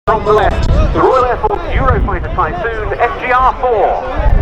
From the left, the Royal Air Force Eurofighter Typhoon FGR.4.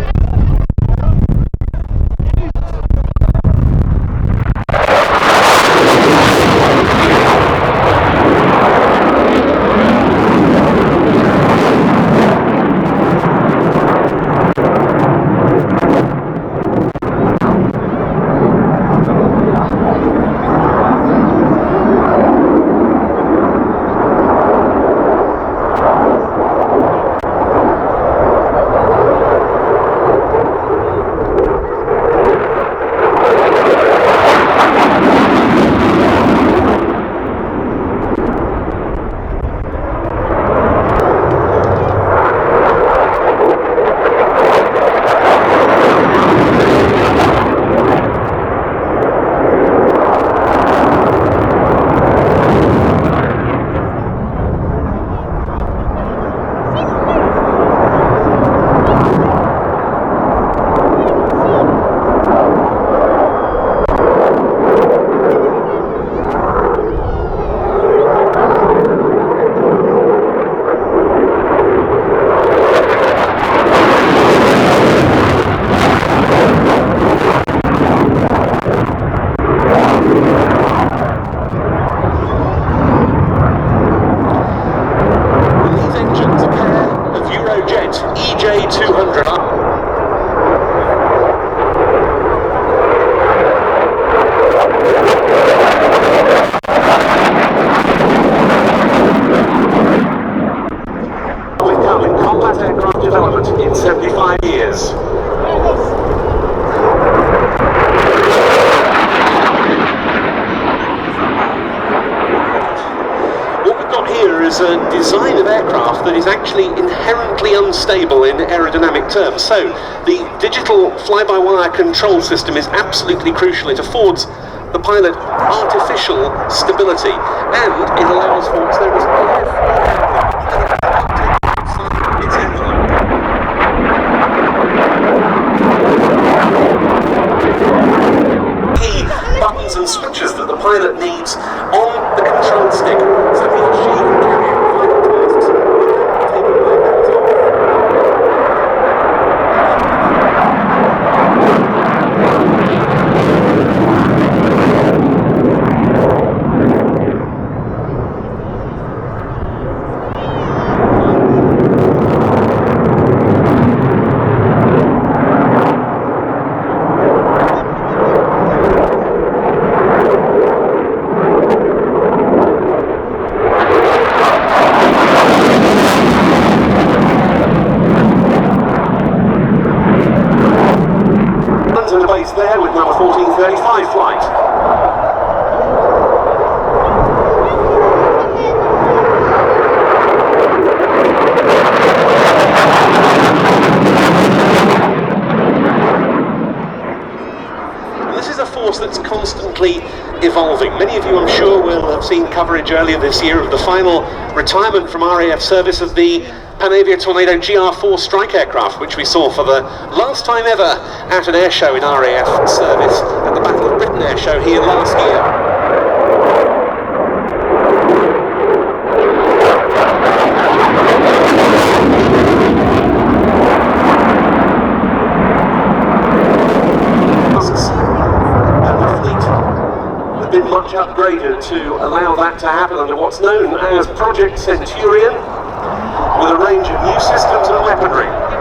EJ200. Becoming combat aircraft development in 75 years. Here is a design of aircraft that is actually inherently unstable in aerodynamic terms. So the digital fly-by-wire control system is absolutely crucial. It affords the pilot artificial stability, and it allows for there is key buttons and switches that the pilot needs on the control stick, so he or she can carry out vital tasks without taking their hands off. To the base there with number 1435 flight. And this is a force that's constantly evolving. Many of you, I'm sure, will have seen coverage earlier this year of the final retirement from RAF service of the Panavia Tornado GR.4 strike aircraft, which we saw for the last time ever at an air show in RAF service at the Battle of Britain air show here last year. And the fleet has been much upgraded to allow that to happen under what's known as Project Centurion, with a range of new systems and weaponry.